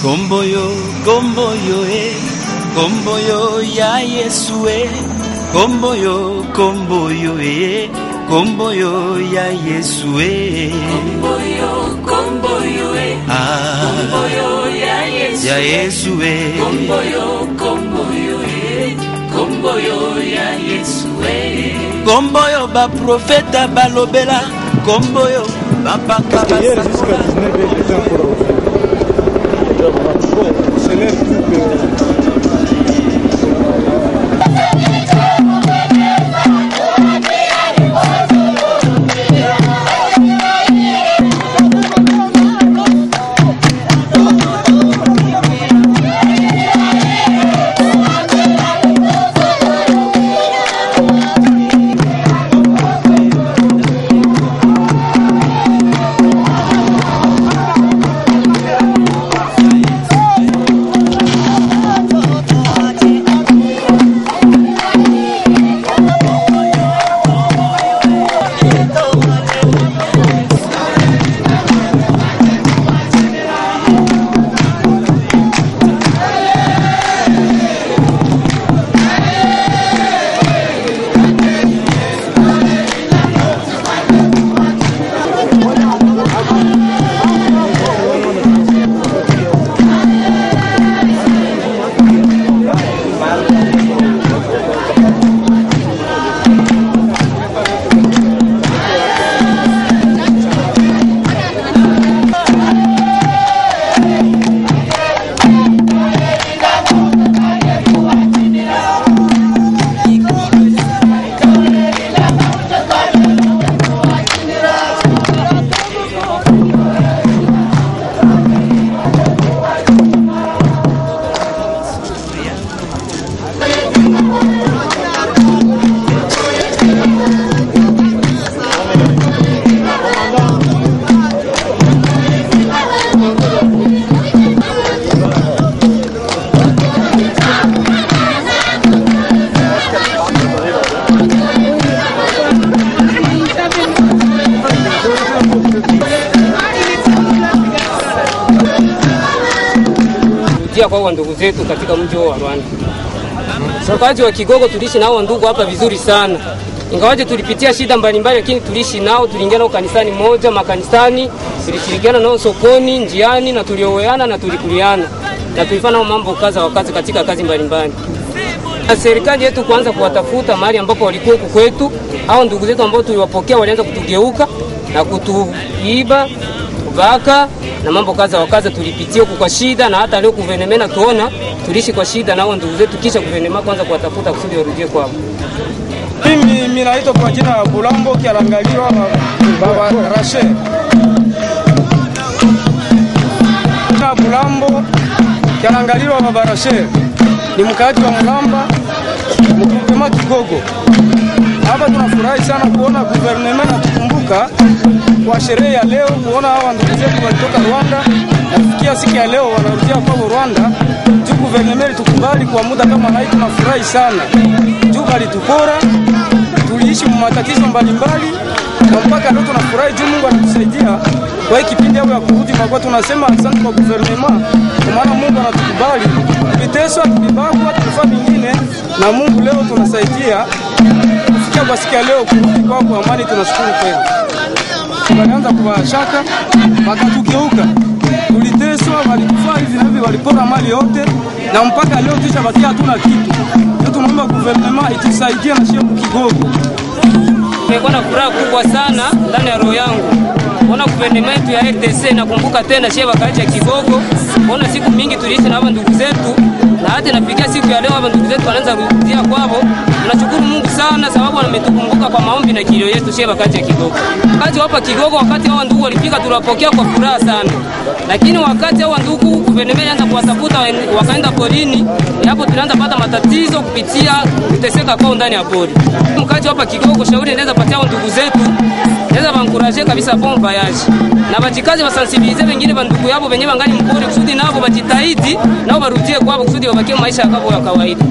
Komboyo, komboyo, komboyo ya Yesu, komboyo, komboyo, komboyo ya Yesu, komboyo, komboyo, komboyo ya Yesu, ya Yesu, komboyo, komboyo, komboyo ya Yesu, komboyo ba profeta balobela, komboyo ba paka basakola. Kwa ndugu zetu katika mji wa Rwanda. Wakazi wa Kigogo tulishi nao ndugu hapa vizuri sana. Ingawaje tulipitia shida mbalimbali lakini tulishi nao, tuliingia nao kanisani moja, makanisani, tulishirikiana nao sokoni, njiani na tulioweana na tulikuliana. Na tulifanya nao mambo kaza wakati katika kazi mbalimbali. Na serikali yetu kuanza kuwatafuta mahali ambapo walikuwa huku kwetu, hao ndugu zetu ambao tuliwapokea walianza kutugeuka na kutuiba, kubaka na mambo kaza wakaza tulipitia huku kwa shida, na hata leo kuvenemena tuona tulishi kwa shida nao ndugu zetu, kisha kuvenema kwanza kuwatafuta kusudi warudie kwao. Mimi naitwa kwa jina la Bulambo Kialangaliwa Baba Rachel. Na Bulambo Kialangaliwa Baba Rachel ni mkaaji wa Mulamba mkupema Kigogo. Hapa tunafurahi sana kuona gouvernement natukumbuka kwa sherehe ya leo, kuona hawa ndugu zetu walitoka Rwanda nafikia siku ya leo wanarudia kwa Rwanda. Juu gouvernement tukubali kwa muda kama na hii, tunafurahi sana. Juu walitupora, tuliishi matatizo mbalimbali na mpaka leo tunafurahi juu Mungu anatusaidia kwa hii kipindi ya kurudi. Kwa tunasema asante kwa gouvernement kwa maana Mungu anatukubali. Viteswa tulibagwa tufa vingine na Mungu leo tunasaidia kufikia kwa siku ya leo kurudi kwa amani. Tunashukuru kweli. Walianza kuwashaka wakatugeuka, tuliteswa, walikufa hivi na hivi, walipora mali yote na mpaka leo tushabakia hatuna kitu. Ndio tunaomba gouvernement itusaidie na shepu Kigogo. Nimekuwa na furaha kubwa sana ndani ya roho yangu. Ona gouvernement ya RDC nakumbuka tena shewa kaacha Kigogo. Ona siku mingi tuliishi na hapa ndugu zetu, na hata napigia siku ya leo hapa ndugu zetu wanaanza kurudia kwao. Tunashukuru Mungu sana sababu ametukumbuka kwa maombi na kilio yetu shewa kaacha Kigogo. Wakati hapa Kigogo, wakati hao ndugu walifika tulipokea kwa furaha sana. Lakini wakati hao ndugu gouvernement ilianza kuwatafuta wakaenda porini, hapo tulianza pata matatizo kupitia kuteseka kwao ndani ya pori. Mkaji hapa Kigogo shauri inaweza patia ndugu zetu, naweza bankuraje kabisa bon voyage. Na bajikazi basensibilize wengine bandugu yabo wenye bangani mpori kusudi nabo bajitahidi nao barudie kwao kusudi wabakie maisha yao ya kawaida.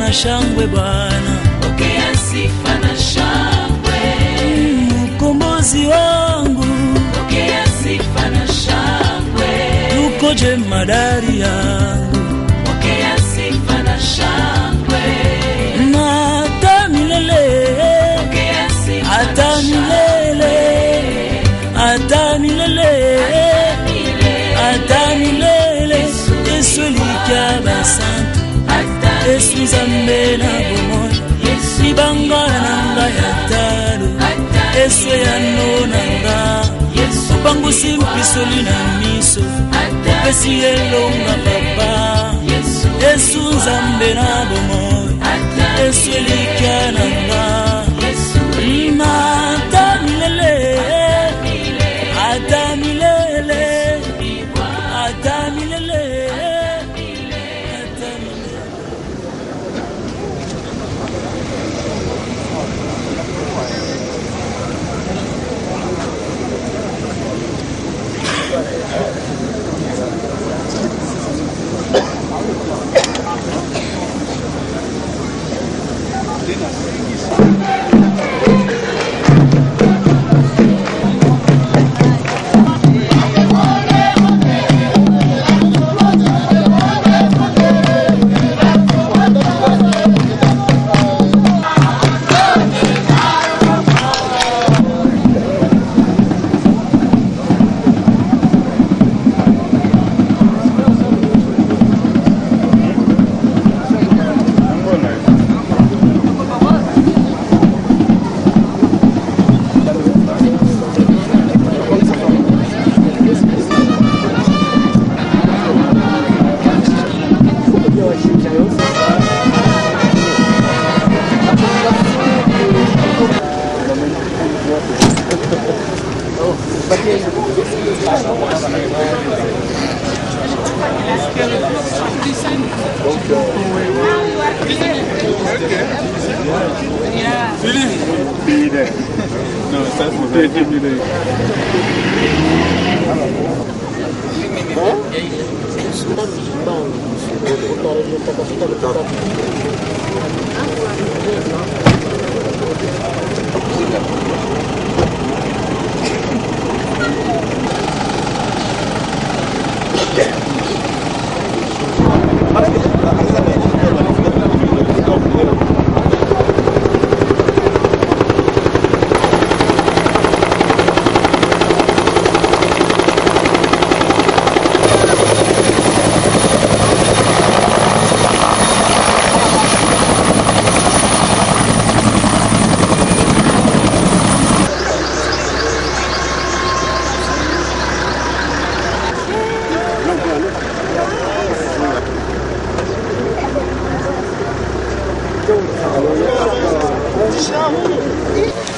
na shangwe Bwana, pokea sifa na shangwe. Mkombozi wangu, pokea sifa na shangwe. uko jemadari yangu, pokea sifa na shangwe. na hata milele, pokea sifa hata na milele, hata milele, hata milele. Yesu likaba santu, Yesu zambe na bomoi, Ibanga nanga ya talo, Yesu ya nonanga, Upangu simpisoli na miso, Upesi elonga papa, Yesu zambe na bomoi, Yesu likia nanga, hata milele, hata milele, hata milele.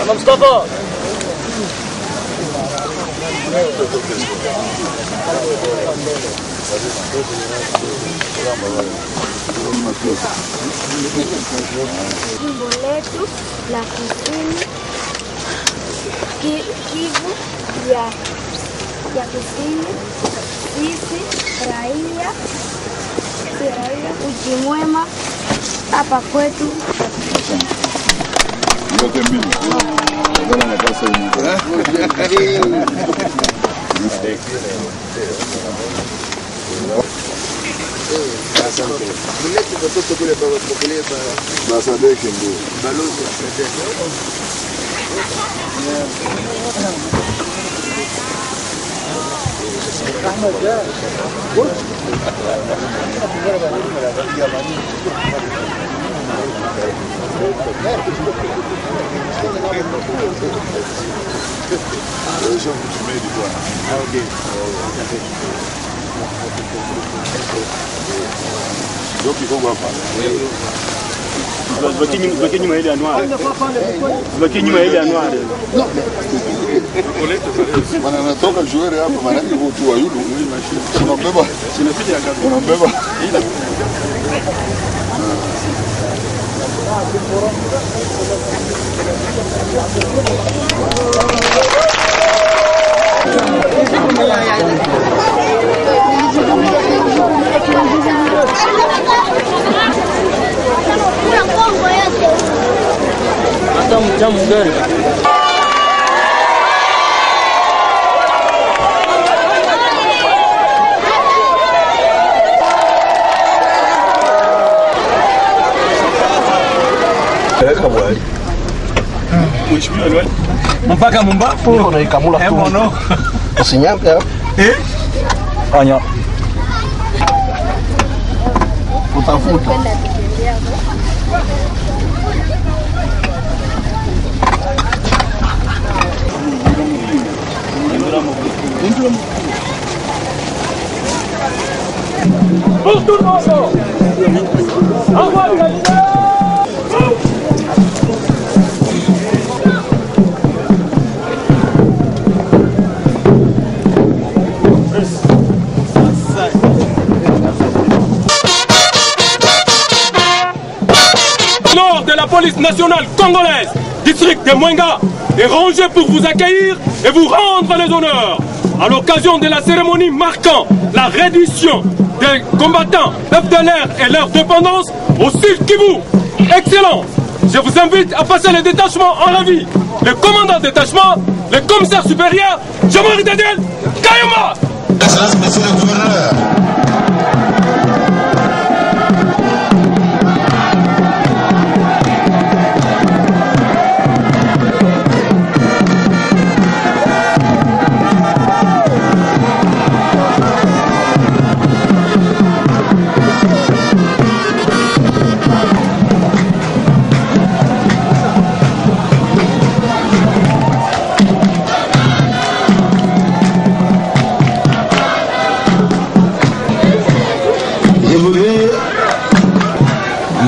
Mustafa. Jimbo letu la kusini Kivu ya kusini, sisi raia uji mwema hapa kwetu. Yote mbili. Ndio na pesa hii. Asante. Mlete watoto kule kwa kupokelea basa deke ndio. Balozi Ahmed ya. Zibaki nyuma ile anuari. Zibaki nyuma ile anuari. Bana natoka joueur hapa maana ni mtu wa yulu. Unambeba. Sinapita ya kazi. Unambeba. Mpaka Mumbapo unaikamula tu. Mono. Usinyampe. Anya. Utafuta. Nord de la police nationale congolaise, district de Mwenga, est rangé pour vous accueillir et vous rendre les honneurs. À l'occasion de la cérémonie marquant la reddition des combattants FDLR et leur dépendance au Sud Kivu. Excellence, je vous invite à passer les détachements en revue. Le commandant de détachement, le commissaire supérieur, Jean-Marie Daniel Kayuma. Excellence, monsieur le gouverneur.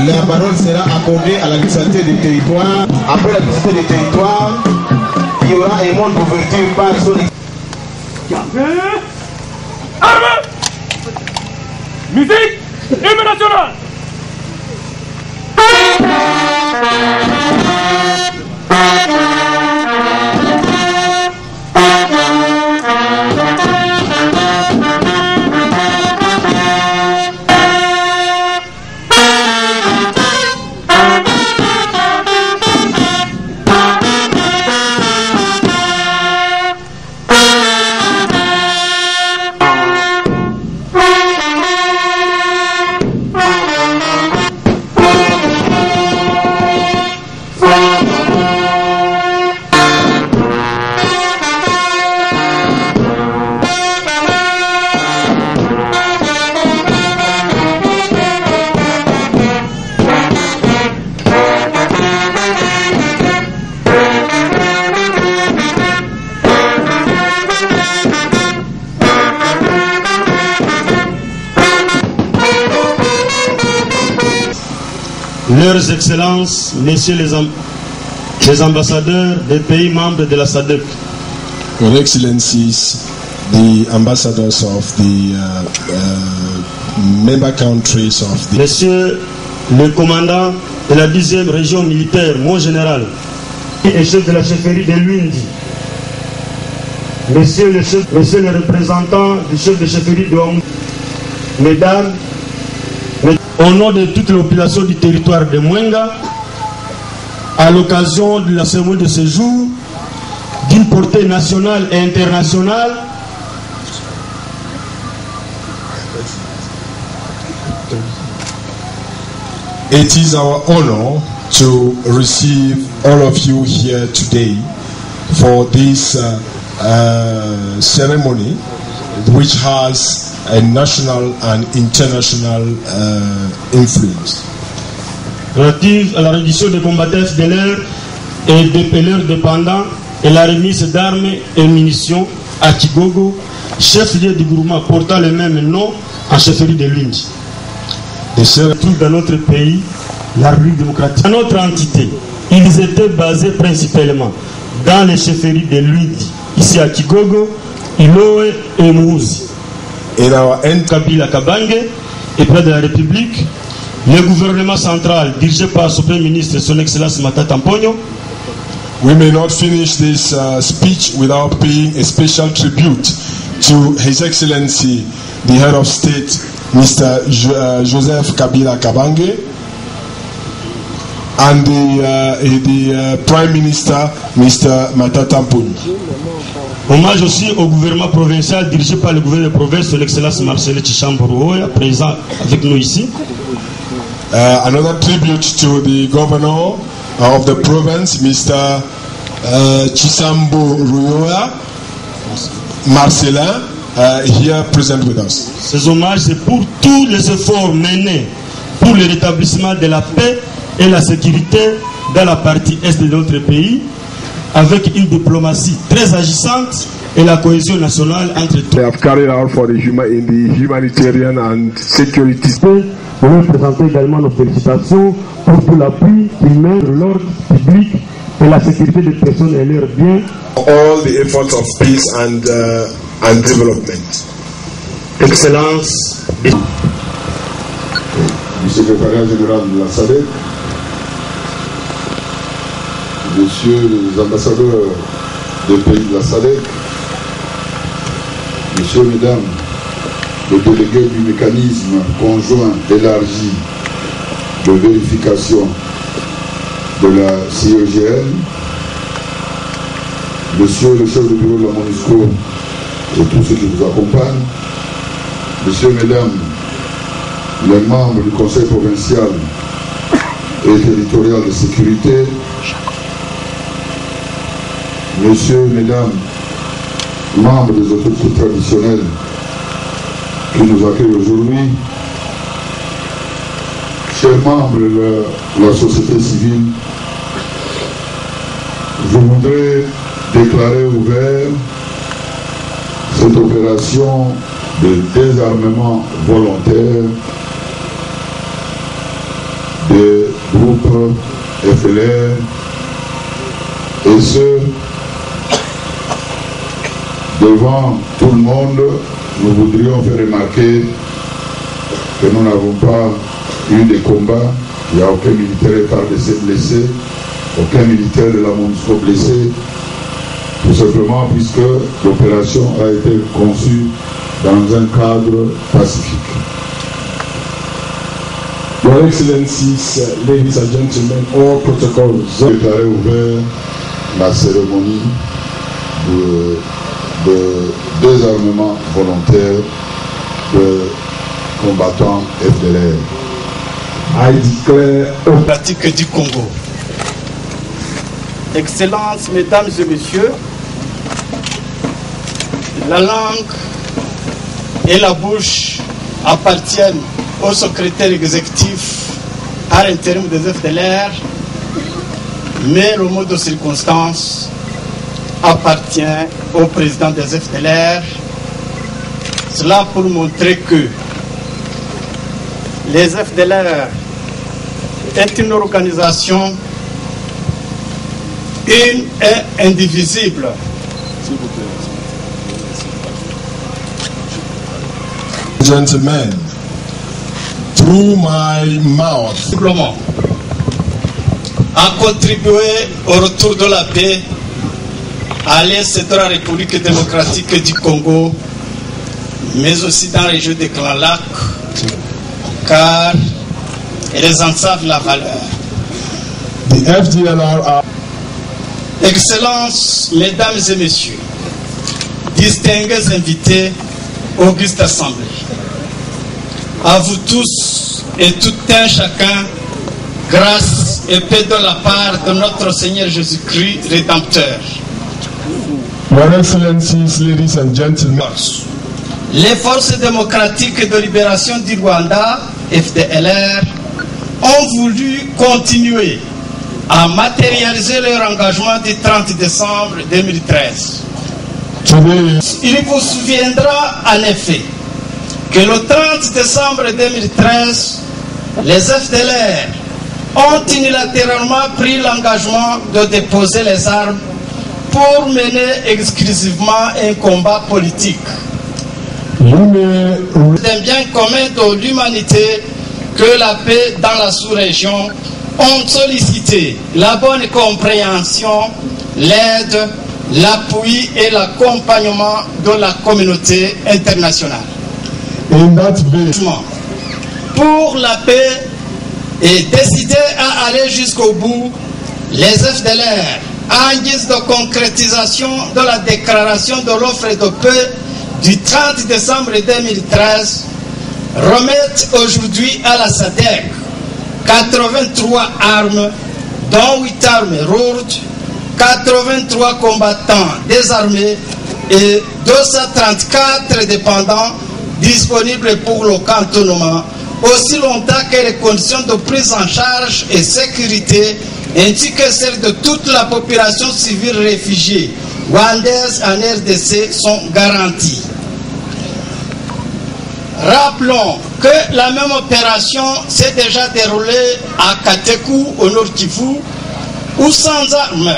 La parole sera accordée à l'administrateur du territoire. Après l'administrateur du territoire, il y aura un mot d'ouverture par son... Armée, musique, hymne national. Leurs Excellences, Messieurs les ambassadeurs des pays membres de la SADC. Your Excellencies, the ambassadors of the member countries of the... Monsieur le commandant de la 10e région militaire, mon général, et chef de la chefferie de Luindi. Monsieur le représentant du chef de chefferie de Ouamoundou. Mesdames, au nom de toute la population du territoire de Mwenga, à l'occasion de la cérémonie de ce jour, d'une portée nationale et internationale, it is our honor to receive all of you here today for this ceremony, which has a national and international influence. Relative à la reddition des combattants FDLR et des leurs dépendants et la remise d'armes et munitions à Kigogo, chef-lieu du groupement portant le même nom en chefferie de Luindi. Tout dans notre pays, la République démocratique. Dans notre entité, ils étaient basés principalement dans les chefferies de Luindi, ici à Kigogo, Iloé et Mouzi. Et Kabila Kabange et près de la République, le gouvernement central dirigé par son Premier ministre, son Excellence Matata Mponyo. We may not finish this speech without paying a special tribute to His Excellency, the Head of State, Mr. Joseph Kabila Kabange, and the Prime Minister, Mr. Matata Mponi. Hommage aussi au gouvernement provincial dirigé par le gouverneur de province, son Excellence Marcel Tshishamba-Ruhoya, présent avec nous ici. Another tribute to the governor of the province, Mr. Tshishamba-Ruhoya, Marcelin, here present with us. Ces hommages, c'est pour tous les efforts menés pour le rétablissement de la paix et la sécurité dans la partie est de notre pays, avec une diplomatie très agissante et la cohésion nationale entre tous. They have carried out for the in the humanitarian and security. Nous voulons présenter également nos félicitations pour tout l'appui qu'ils mettent sur l'ordre public et la sécurité des personnes et leurs biens. All the efforts of peace and development. Excellence. Du secrétariat général de la SADC, Messieurs les ambassadeurs des pays de la SADC, Messieurs, Mesdames, les délégués du mécanisme conjoint élargi de vérification de la CIEGN, Monsieur le chef de bureau de la MONUSCO et tous ceux qui vous accompagnent, Messieurs, Mesdames, les membres du Conseil provincial et territorial de sécurité, Messieurs, Mesdames, membres des autorités traditionnelles qui nous accueillent aujourd'hui, chers membres de la société civile, je voudrais déclarer ouvert cette opération de désarmement volontaire des groupes FLR, et ce, devant tout le monde. Nous voudrions faire remarquer que nous n'avons pas eu de combat, il n'y a aucun militaire FARDC blessé, aucun militaire de la MONUSCO blessé, tout simplement puisque l'opération a été conçue dans un cadre pacifique. Your Excellencies, ladies and gentlemen, all protocols. Déclarer ouvert la cérémonie de désarmement volontaire de combattants FDLR. I declare pratique du Congo. Excellences, Mesdames et Messieurs, la langue et la bouche appartiennent au secrétaire exécutif à l'intérim des FDLR, mais le mot de circonstance appartient au président des FDLR. Cela pour montrer que les FDLR est une organisation une et indivisible. Gentlemen, through my mouth, a contribué au retour de la paix à l'est de la République démocratique du Congo, mais aussi dans les Jeux des Grands Lacs, car elles en savent la valeur. The FDLR are... Excellences, Mesdames et Messieurs, distingués invités, auguste assemblée, à vous tous et tout un chacun, grâce et paix de la part de notre Seigneur Jésus-Christ, Rédempteur. Your Excellencies, ladies and gentlemen, les forces démocratiques de libération du Rwanda, FDLR, ont voulu continuer à matérialiser leur engagement du 30 décembre 2013. Il vous souviendra en effet que le 30 décembre 2013, les FDLR ont unilatéralement pris l'engagement de déposer les armes pour mener exclusivement un combat politique. C'est un bien commun de l'humanité que la paix dans la sous-région ont sollicité la bonne compréhension, l'aide, l'appui et l'accompagnement de la communauté internationale. Pour la paix et décidé à aller jusqu'au bout, les FDLR, en guise de concrétisation de la déclaration de l'offre de paix du 30 décembre 2013, remettent aujourd'hui à la SADC 83 armes, dont 8 armes lourdes, 83 combattants désarmés et 234 dépendants disponibles pour le cantonnement, aussi longtemps que les conditions de prise en charge et sécurité ainsi que celles de toute la population civile réfugiée rwandaise en RDC sont garanties. Rappelons que la même opération s'est déjà déroulée à Katekou, au Nord Kivu, où sans armes,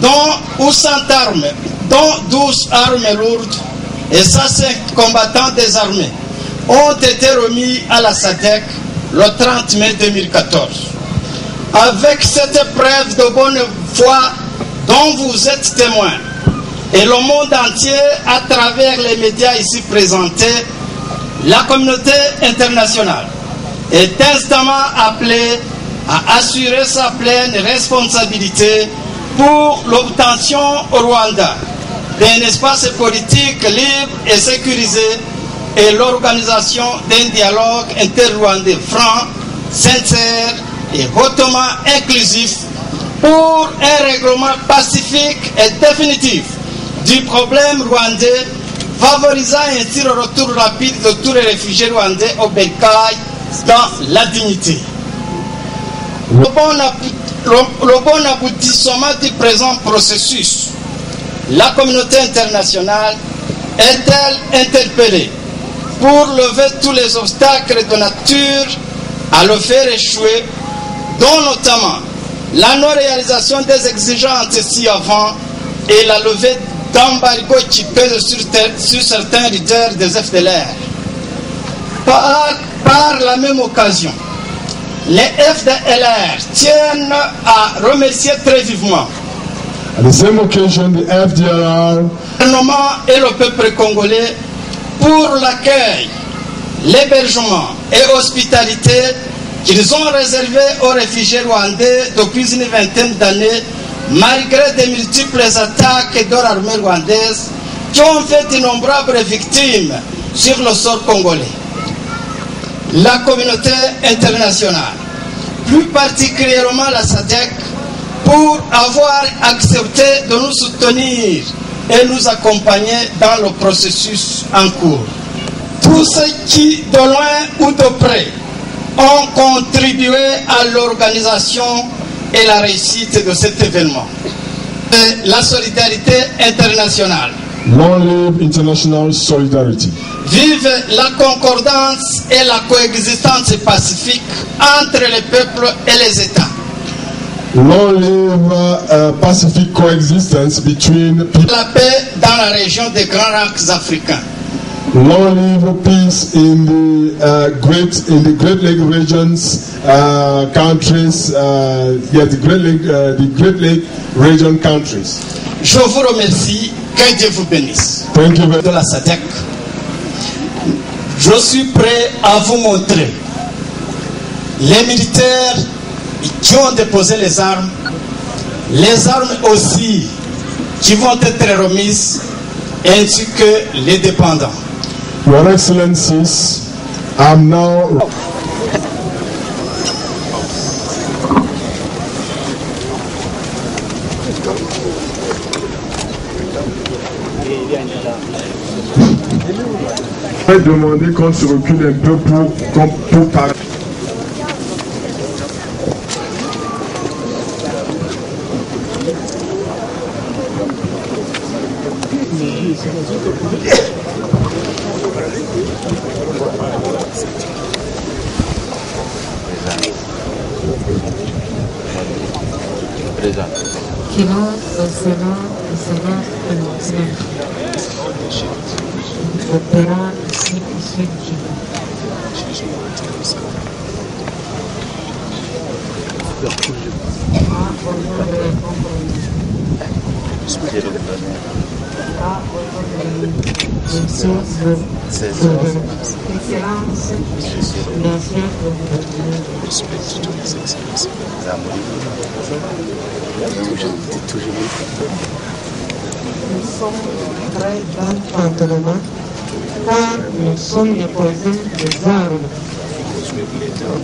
dont 12 armes lourdes et 105 combattants désarmés ont été remis à la SADC le 30 mai 2014. Avec cette preuve de bonne foi dont vous êtes témoins, et le monde entier à travers les médias ici présentés, la communauté internationale est instamment appelée à assurer sa pleine responsabilité pour l'obtention au Rwanda d'un espace politique libre et sécurisé et l'organisation d'un dialogue inter-rwandais franc, sincère et hautement inclusif pour un règlement pacifique et définitif du problème rwandais, favorisant ainsi le retour rapide de tous les réfugiés rwandais au bercail dans la dignité. Le bon aboutissement du présent processus, la communauté internationale est-elle interpellée pour lever tous les obstacles de nature à le faire échouer, dont notamment la non-réalisation des exigences ci-avant et la levée d'embargo qui pèse sur certains leaders des FDLR. Par la même occasion, les FDLR tiennent à remercier très vivement At the same occasion, the FDLR, le gouvernement et le peuple congolais pour l'accueil, l'hébergement et l'hospitalité qu'ils ont réservé aux réfugiés rwandais depuis une vingtaine d'années, malgré de multiples attaques de l'armée rwandaise qui ont fait d'innombrables victimes sur le sol congolais. La communauté internationale, plus particulièrement la SADC, pour avoir accepté de nous soutenir et nous accompagner dans le processus en cours. Tous ceux qui, de loin ou de près, ont contribué à l'organisation et la réussite de cet événement. Et la solidarité internationale. Long live international solidarity. Vive la concordance et la coexistence pacifique entre les peuples et les États. Long live pacific coexistence between people. La paix dans la région des Grands Lacs africains. Long live peace in the Great Lake regions, countries. The Great Lake region countries. Je vous remercie. Que Dieu vous bénisse. Thank you very de la SADC. Je suis prêt à vous montrer les militaires qui ont déposé les armes aussi qui vont être remises, ainsi que les dépendants. Your Excellencies, I'm now. Je vais demander qu'on se recule un peu pour parler. Monsieur Excellence, l'ancien gouverneur. Nous sommes très bas pantalons car nous sommes déposés des armes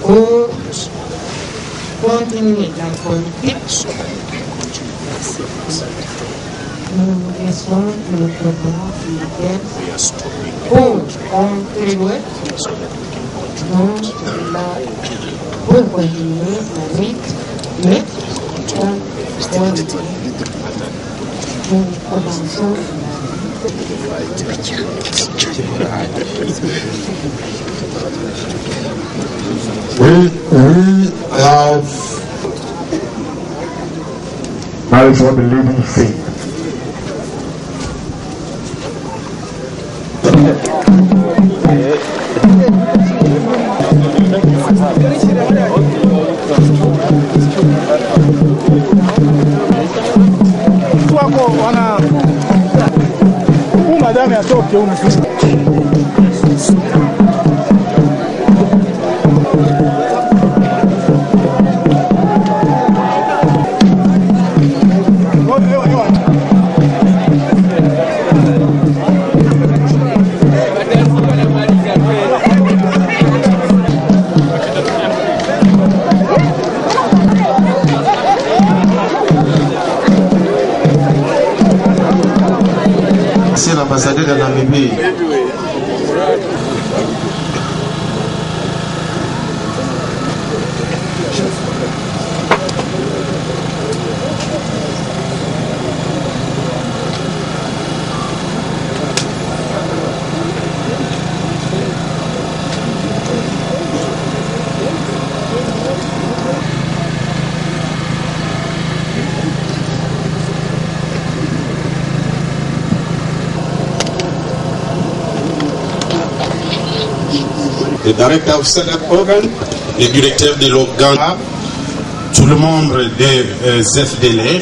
pour continuer la politique. Nous laissons le gouvernement militaire pour contribuer pour continuer la lutte, mais nous commençons We have that is what the living say. Madame atoke C'est l'ambassadeur de la Namibie. Le directeur of SADC organ, le directeur de l'organe, tout le membre des FDLR,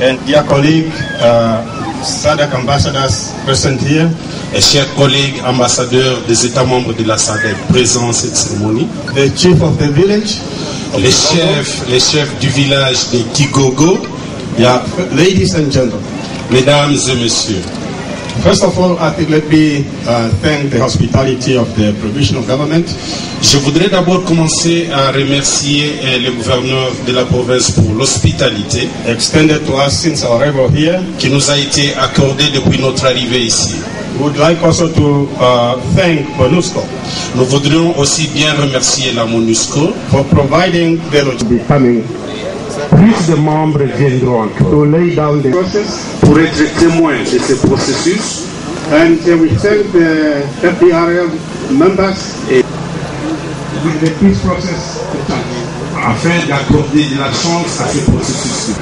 and dear colleague, SADC ambassadors present here, et chers collègues ambassadeurs des États membres de la SADC présents à cette cérémonie, the chief of the village, les chefs du village de Kigogo, yeah, ladies and gentlemen, mesdames et messieurs. First of all, I think let me thank the hospitality of the provisional government. Je voudrais d'abord commencer à remercier le gouverneur de la province pour l'hospitalité extended to us since our arrival here, qui nous a été accordée depuis notre arrivée ici. We would like also to thank MONUSCO. Nous voudrions aussi bien remercier la MONUSCO for providing the becoming. Plus de membres viendront to lay down the process pour être témoins de ce processus. And we thank the FDRL members with the peace process afin d'accorder de la chance à ce processus.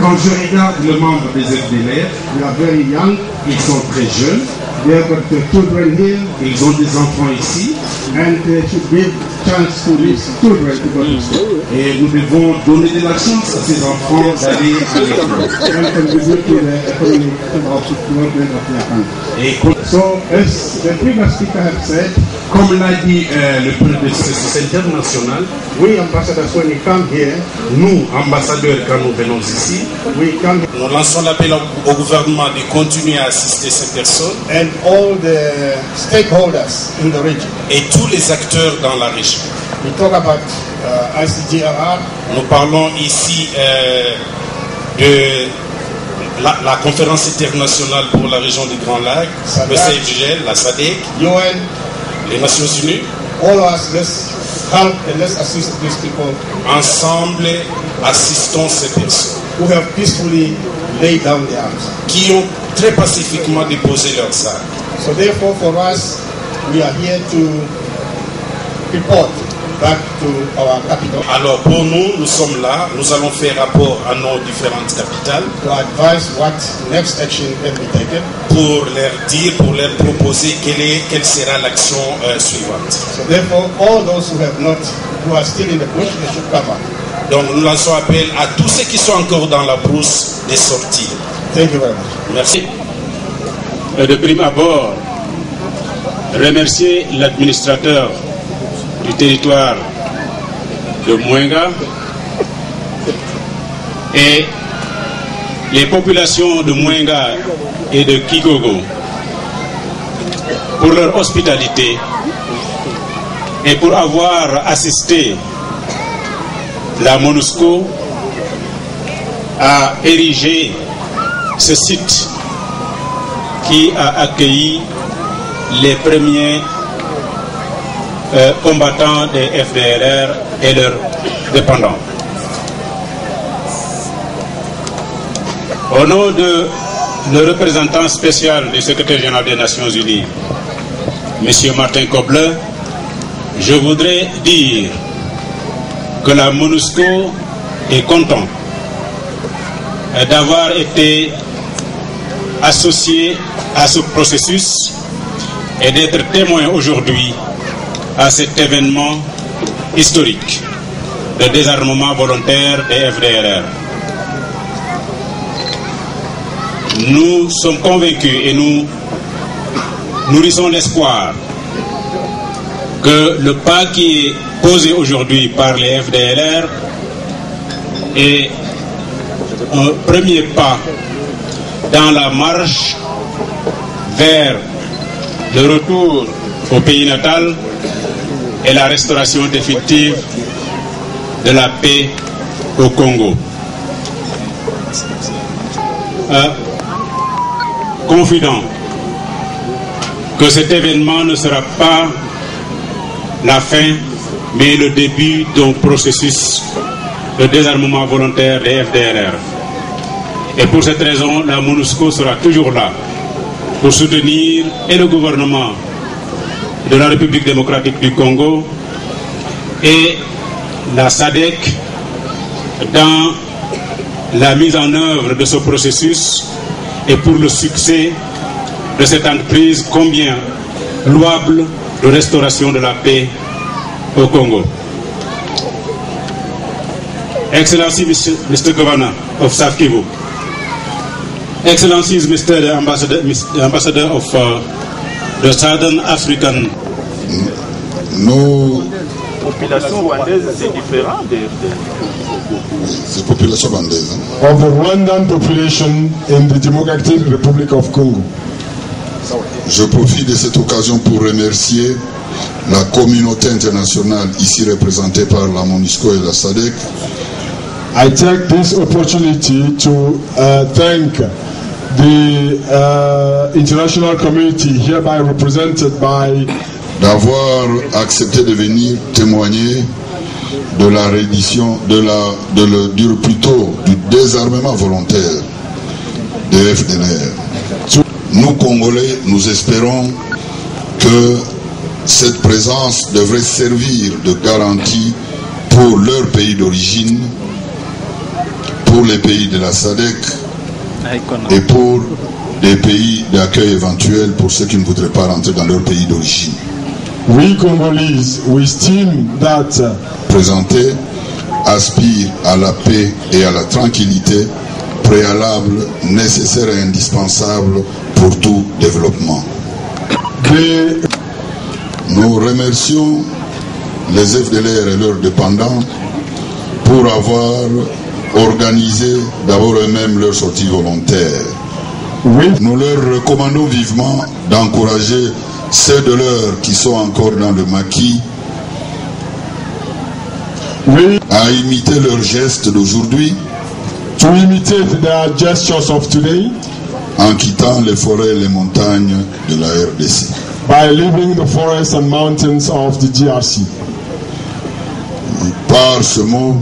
Quand je regarde le membre des FDLR, they are very young, ils sont très jeunes, they have got the children here, ils ont des enfants ici, and they should give chance to these children to go to school. Et nous devons donner de la chance à ces enfants d'aller à l'école. And contribute to the economic development of their country. Et so, as the previous speaker has said, comme l'a dit le prédécesseur international, we ambassadors, when we come here, nous ambassadeurs quand nous venons ici, nous lançons l'appel au gouvernement de continuer à assister ces personnes and all the stakeholders in the region. Et tous les acteurs dans la région. We talk about ICGLR. Nous parlons ici de la conférence internationale pour la région du Grand Lac, le CFGL, la SADC, UN, les Nations Unies. All of us, let's help and let's assist these people. Ensemble, assistons ces personnes who have peacefully laid down their arms. Qui ont très pacifiquement déposé leurs armes. So therefore, for us, we are here to report back to our capital. Alors pour nous, nous sommes là, nous allons faire rapport à nos différentes capitales. To advise what next action can be taken. Pour leur dire, pour leur proposer quelle sera l'action suivante. So therefore, all those who are still in the bush, they should come out. Donc nous lançons appel à tous ceux qui sont encore dans la brousse de sortir. Thank you very much. Merci. de prime abord, remercier l'administrateur du territoire de Mwenga et les populations de Mwenga et de Kigogo pour leur hospitalité et pour avoir assisté la MONUSCO à ériger ce site qui a accueilli les premiers combattants des FDLR et leurs dépendants. Au nom de le représentant spécial du secrétaire général des Nations Unies, M. Martin Kobler, je voudrais dire que la MONUSCO est content d'avoir été associé à ce processus et d'être témoin aujourd'hui à cet événement historique de désarmement volontaire des FDLR. Nous sommes convaincus et nous nourrissons l'espoir que le pas qui est posé aujourd'hui par les FDLR est un premier pas dans la marche vers le retour au pays natal et la restauration définitive de la paix au Congo. Confident que cet événement ne sera pas la fin, mais le début d'un processus de désarmement volontaire des FDLR. Et pour cette raison, la MONUSCO sera toujours là pour soutenir et le gouvernement de la République démocratique du Congo et la SADC dans la mise en œuvre de ce processus et pour le succès de cette entreprise combien louable de restauration de la paix au Congo. Excellency Mr. Governor of South Kivu, Excellencies Mr. Ambassador of the Southern African. Nos populations rwandaises, c'est différent ces populations rwandaises. Of the Rwandan population in the Democratic Republic of Congo. Je profite de cette occasion pour remercier la communauté internationale ici représentée par la MONUSCO et la SADC. I take this opportunity to thank the international community hereby represented by d'avoir accepté de venir témoigner de la reddition, du désarmement volontaire des FDLR. Nous, Congolais, nous espérons que cette présence devrait servir de garantie pour leur pays d'origine, pour les pays de la SADC et pour des pays d'accueil éventuels pour ceux qui ne voudraient pas rentrer dans leur pays d'origine. We Congolese, we esteem that présenté aspire à la paix et à la tranquillité préalable, nécessaire et indispensable pour tout développement. Nous remercions les FDLR et leurs dépendants pour avoir organisé d'abord eux-mêmes leur sortie volontaire. Oui. Nous leur recommandons vivement d'encourager ceux de leurs qui sont encore dans le maquis à imiter leurs gestes d'aujourd'hui, to imitate their gestures of today, en quittant les forêts et les montagnes de la RDC. By leaving the forests and mountains of the DRC. Par ce mot,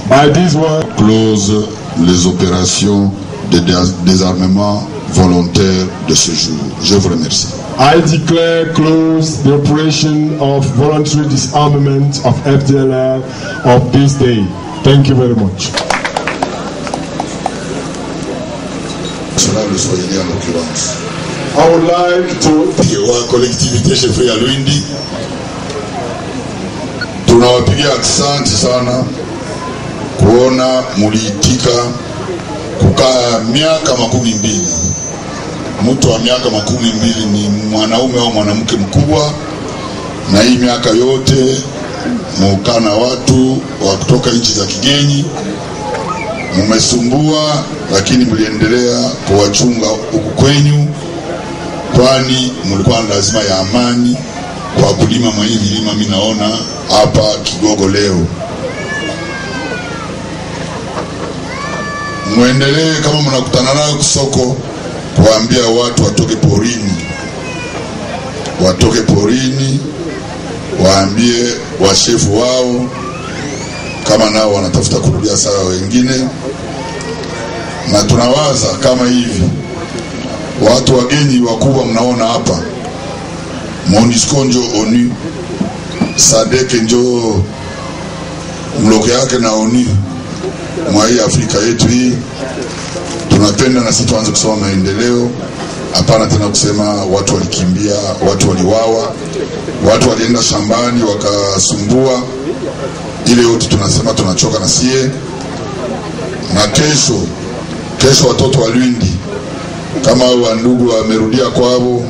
by these words, close les opérations de désarmement volontaire de ce jour. Je vous remercie. I declare close the operation of voluntary disarmament of FDLR of this day. Thank you very much. Cela le Swahili en l'occurrence. I would like to wa collectivité chefferie ya Lwindi, tunawapigia asante sana kuona muliitika kukaa miaka 12 mtu wa miaka 12 ni mwanaume au mwanamke mkubwa, na hii miaka yote mukana watu wa kutoka nchi za kigeni, mumesumbua, lakini mliendelea kuwachunga huku kwenyu, kwani mlikuwa na lazima ya amani kwa kulima mwa hii milima. Mimi naona hapa Kigogo leo muendelee, kama mnakutana nayo kusoko, kuambia watu watoke porini, waambie washefu wao kama nao wanatafuta kurudia sawa wengine. Na tunawaza kama hivi, watu wageni wakubwa mnaona hapa, MONUSCO njo ONU, SADC njo mloke yake na ONU mwa hii Afrika yetu hii. Tunapenda na sisi tuanze kusoma maendeleo, hapana tena kusema watu walikimbia, watu waliwawa, watu walienda shambani wakasumbua. Ile yote tunasema tunachoka na sie. Na kesho watoto wa Lwindi, kama wa ndugu wamerudia kwao,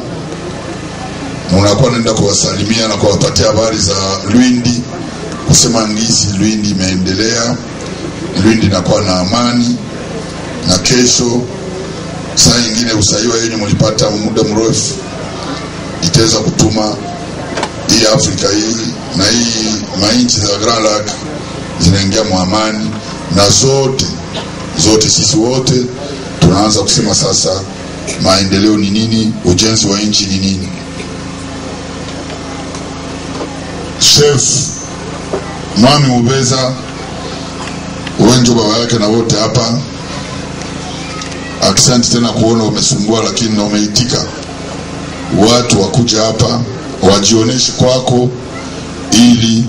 mnakuwa nenda kuwasalimia na kuwapatia habari za Lwindi, kusema ngisi Lwindi imeendelea, Lwindi inakuwa na amani. Na kesho saa nyingine usaiwa yenye mlipata muda mrefu itaweza kutuma hii Afrika hii na hii mainchi za Grand Lac zinaingia muamani, na zote sisi wote tunaanza kusema sasa maendeleo ni nini, ujenzi wa nchi ni nini. Chef Mwami Mubeza, uwenjo baba yake na wote hapa, asante tena kuona umesumbua, lakini na umeitika watu wakuja hapa wajioneshe kwako, ili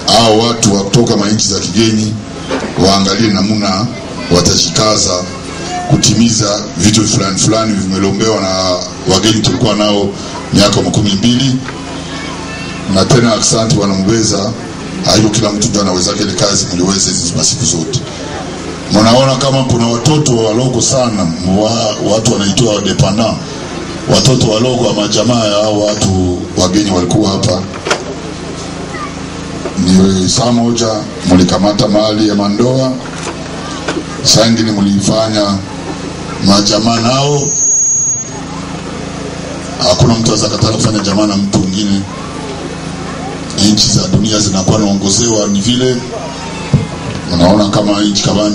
hao watu wa kutoka mainchi za kigeni waangalie namuna watajikaza kutimiza vitu fulani vimelombewa na wageni tulikuwa nao miaka 12. Na tena asante Bwana Mubeza, hayo kila mtu ndio anaweza ile kazi mliweze hizo masiku zote. Mnaona kama kuna watoto waloko sana, watu wanaitwa dependant, watoto waloko wa majamaa ya watu wageni walikuwa hapa. Ni saa moja mlikamata mali ya mandoa, saa nyingine mlifanya majamaa nao. Hakuna mtu azakataa kufanya jamaa na mtu mwingine. Nchi za dunia zinakuwa naongozewa ni vile. Unaona kama nchi kama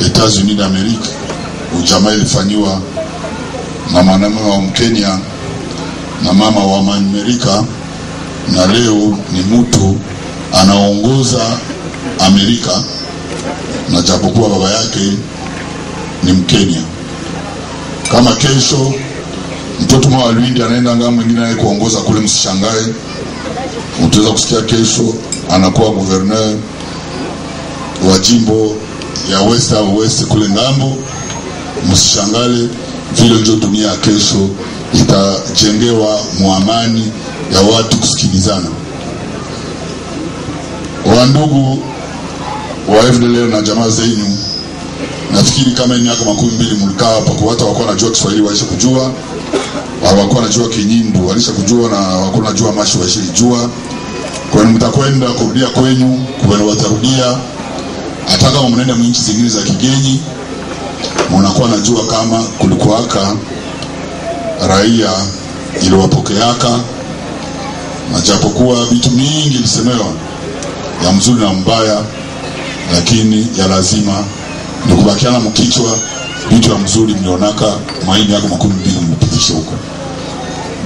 Etats-Unis d'Amerique, ujamaa ilifanywa na mwanamume wa Mkenya na mama wa Amerika, na leo ni mtu anaongoza Amerika, na japokuwa baba yake ni Mkenya. Kama kesho mtoto mwa Lwindi anaenda ngamo mwingine naye kuongoza kule, msishangae, utaweza kusikia kesho anakuwa governor wa jimbo ya West kule ngambo. Msishangale, vile ndio dunia ya kesho itajengewa muamani ya watu kusikilizana. Wandugu wa FDLR na jamaa zenu, nafikiri kama miaka 12 mlikaa hapa, kwa watu wako wanajua Kiswahili waisha kujua, wako wanajua Kinyindu walisha kujua, na wako wanajua Mashi waisha kujua. Kwa hiyo mtakwenda kurudia kwenyu, kwa watarudia. Hata kama mnaenda mwinchi zingine za kigeni, mnakuwa najua kama kulikuwaka raia iliwapokeaka, na japokuwa vitu mingi lisemewa ya mzuri na mbaya, lakini ya lazima ni kubakiana mkichwa vitu ya mzuri mlionaka maini yako 12 mpitishe huko.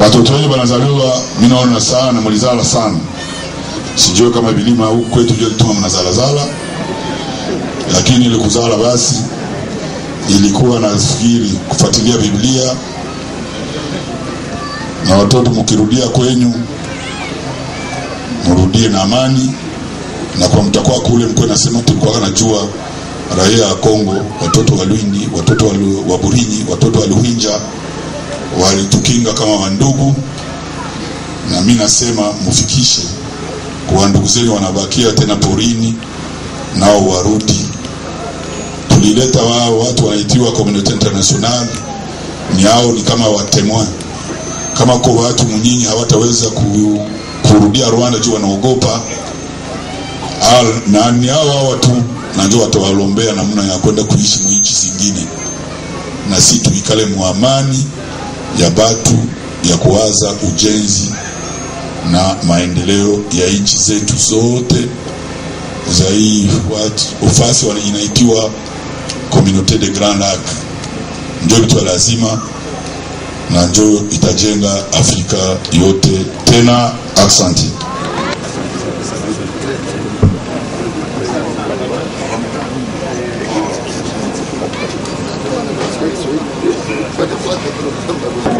Watoto wengi wanazaliwa, mimi naona sana mlizala sana. Sijui kama bilima huko kwetu ndio lituma mnazala, lakini ile kuzala basi ilikuwa nafikiri kufuatilia Biblia. Na watoto mkirudia kwenyu, mrudie na amani, na kwa mtakuwa kule mko nasema tulikuwa najua raia ya Kongo, watoto wa Lwindi, watoto wa Burinyi, watoto wa Luhinja walitukinga kama wandugu. Na mimi nasema mfikishe kwa ndugu zenu wanabakia tena porini, nao warudi. Tulileta wao watu wanaitiwa community international, ni hao, ni kama watemwa. Kama kwa watu mnyinyi hawataweza kurudia Rwanda juu wanaogopa, na ni hao watu najua watawalombea namna ya kwenda kuishi nchi zingine, na si tuikale muamani ya batu ya kuwaza ujenzi na maendeleo ya nchi zetu zote za hii ufasi inaitiwa Communauté de Grand Lac. Ndio vitu lazima na ndio itajenga Afrika yote. Tena asante.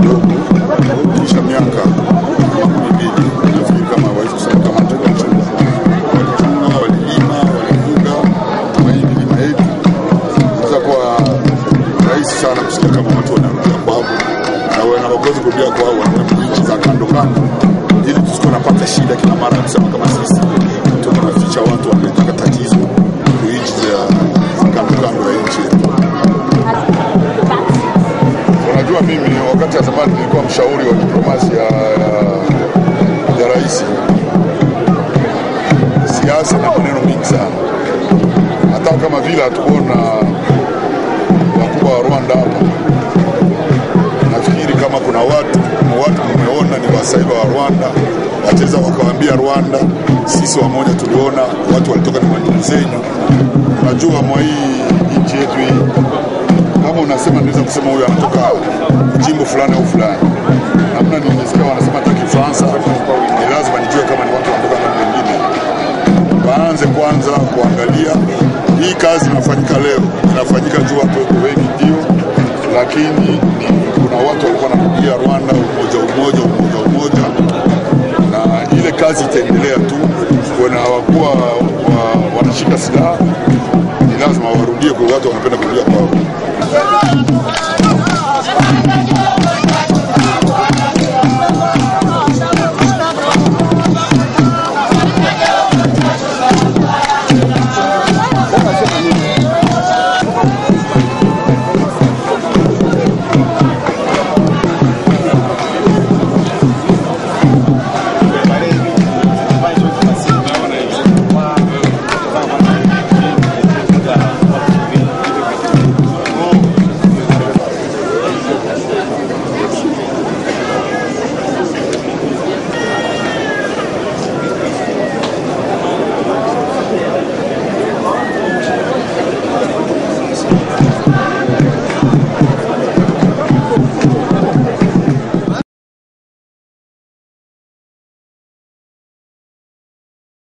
Kisha miaka mingi nafikiri kama hawezi kusema kama walilima walifuga kama hii milima yetu za kwa rahisi sana kusikia kama watu wanarudia kwao na wanawakozi kurudia kwao wanaenda nchi za kando kando, ili tusikuwa napata shida kila mara kusema kama sisi tunaficha watu wanataka tatizo kwa nchi za kando kando ya nchi yetu. Unajua mimi wakati ya zamani nilikuwa mshauri wa diplomasia ya rais. Siasa na maneno mingi sana. Hata kama vile hatukuona wakubwa wa Rwanda hapa. Nafikiri kama kuna watu mmeona ni wasaiba wa Rwanda, wataweza wakawaambia Rwanda, sisi wamoja tuliona watu walitoka na mandugu zenyu. Unajua mwa hii nchi yetu hii, kama unasema naweza kusema huyu anatoka jimbo fulani au fulani, namna nilisikia wanasema hata Kifaransa, ni lazima nijue kama ni watu wanatoka na wengine. Waanze kwanza kuangalia hii kazi inafanyika leo, inafanyika juu watu wengi ndio, lakini kuna watu walikuwa wanarudia Rwanda umoja, na ile kazi itaendelea tu. Kuna hawakuwa wanashika silaha, ni lazima warudie kwa watu wanapenda kurudia kwao.